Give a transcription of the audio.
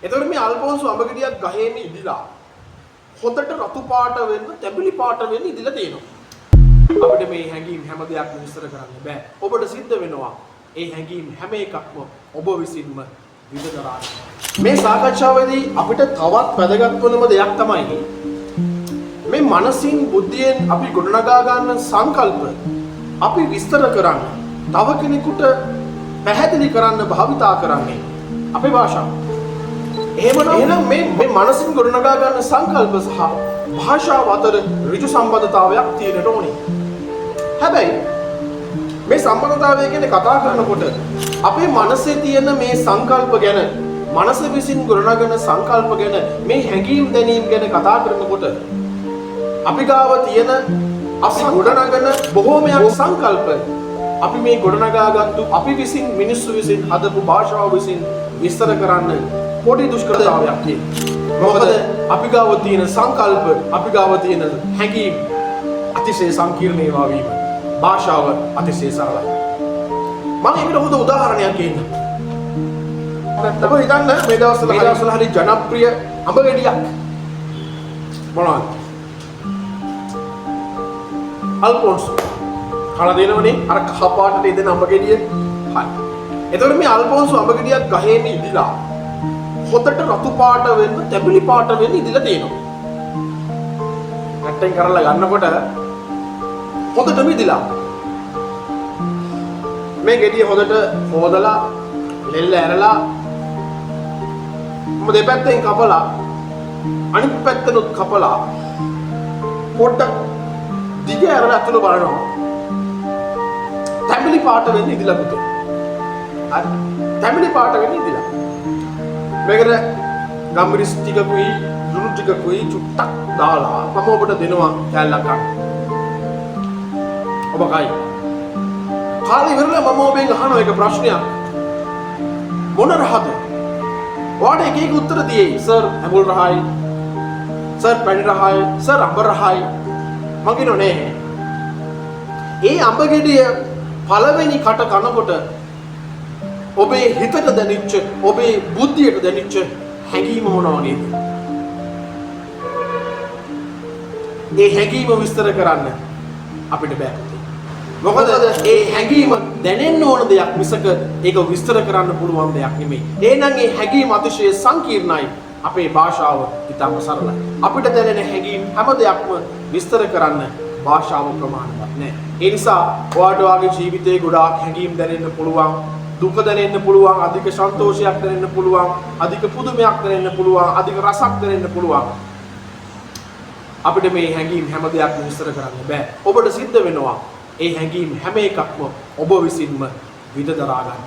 එතකොට මේ අල්ෆෝන්සෝ අඹ ගෙඩියක් ගහේම ඉදිලා හොතට රතු පාට වෙන්න, තැඹිලි පාට වෙන්න ඉදිලා තියෙනවා. අපිට මේ හැඟීම් හැම දෙයක්ම විස්තර කරන්න බෑ. ඔබට සිද්ධ වෙනවා ඒ හැඟීම් හැම එකක්ම ඔබ විසින්ම විඳදරා ගන්න. මේ සාකච්ඡාවේදී අපිට තවත් වැදගත් වෙනම දෙයක් තමයි මේ මනසින් බුද්ධියෙන් අපි ගොඩනගා ගන්න සංකල්ප අපි විස්තර කරන්න, තව කෙනෙකුට පැහැදිලි කරන්න භාවිතා කරන්නේ අපේ භාෂාව. එහෙනම් මේ මනසින් ගොඩනගා ගන්න සංකල්ප සහ භාෂාව අතර ඍජු සම්බන්ධතාවයක් තියෙන්න ඕනේ. හැබැයි මේ සම්බන්ධතාවය ගැන කතා කරනකොට අපේ මනසේ තියෙන මේ සංකල්ප ගැන, මනස විසින් ගොඩනගන සංකල්ප ගැන, මේ හැඟීම් දැනීම් ගැන කතා කරනකොට අපි ගාව තියෙන අපි ගොඩනගන බොහෝමයක් සංකල්ප අපි මේ ගොඩනගාගත්තු අපි විසින් මිනිස්සු විසින් හදපු භාෂාව විසින් විස්තර කරන්න පොඩි දුෂ්කරතාවයක් තියෙනවා. මොකද අපි ගාව තියෙන සංකල්ප, අපි ගාව තියෙන හැඟීම් අතිශය සංකීර්ණ ඒවා වීම. භාෂාව අතිශය සරලයි. මම ඒකට හොඳ උදාහරණයක් කියන්නම්. ඔබ හිතන්න මේ දවස්වල හරි ජනප්‍රිය අඹ ගෙඩියක් මොනවද? අල්ෆෝන්සෝ. කලා දෙනවනේ අර කහ පාටට ඉදෙන අඹ ගෙඩිය. හරි. එතකොට මේ අල්ෆෝන්සෝ අඹ ගෙඩියක් ගහේම ඉදිලා හොතට රතු පාට වෙන්න, තැඹිලි පාට වෙන්න ඉදිලා තියෙනවා. නැට්ටෙන් කරලා ගන්නකොට හොඳටම ඉදිලා. මේ ගෙඩිය හොඳට හොදලා, ලෙල්ල ඇරලා, දෙපැත්තෙන් කපලා, අනිත් පැත්තනොත් කපලා පොඩ්ඩක් දිග ඇරලා අතුල බලනවා. තැඹිලි පාට වෙන්න ඉදිලා පුතේ. හරි. තැඹිලි පාට වෙන්න ඉදිලා. මේකට ගම්මිරිස් ටිකකුයි ලුණු ටිකකුයි චුට්ටක් දාලා මම ඔබට දෙනවා කෑල්ලක් ගන්න. ඔබ කයි. කාලේ ඉවරලා මම ඔබෙන් අහන එක ප්‍රශ්නයක්. මොන රහද? ඔයාට එක එක උත්තර දෙයි. සර් ඇඹුල් රහයි. සර් පැණි රහයි. සර් අඹ රහයි. මම කියනවා නෑ. ඒ අඹ ගෙඩිය පළවෙනි කට කනකොට ඔබේ හිතට දැනෙච්ච, ඔබේ බුද්ධියට දැනෙච්ච හැඟීම මොනවා නේද? ඒ හැඟීම විස්තර කරන්න අපිට බෑ. මොකද ඒ හැඟීම දැනෙන්න ඕන දෙයක් මිසක ඒක විස්තර කරන්න පුළුවන් දෙයක් නෙමෙයි. එහෙනම් ඒ හැඟීම අතිශය සංකීර්ණයි. අපේ භාෂාව ඉතාම සරලයි. අපිට දැනෙන හැඟීම් හැම දෙයක්ම විස්තර කරන්න භාෂාව ප්‍රමාණවත් නෑ. ඒ නිසා ඔයාට ඔයාගේ ජීවිතේ ගොඩාක් හැඟීම් දැනෙන්න පුළුවන්. දුක දැනෙන්න පුළුවන්, අධික සන්තෝෂයක් දැනෙන්න පුළුවන්, අධික පුදුමයක් දැනෙන්න පුළුවන්, අධික රසක් දැනෙන්න පුළුවන්. අපිට මේ හැඟීම් හැම දෙයක්ම විස්තර කරන්න බෑ. ඔබට සිද්ධ වෙනවා ඒ හැඟීම් හැම එකක්ම ඔබ විසින්ම විඳ දරා ගන්න.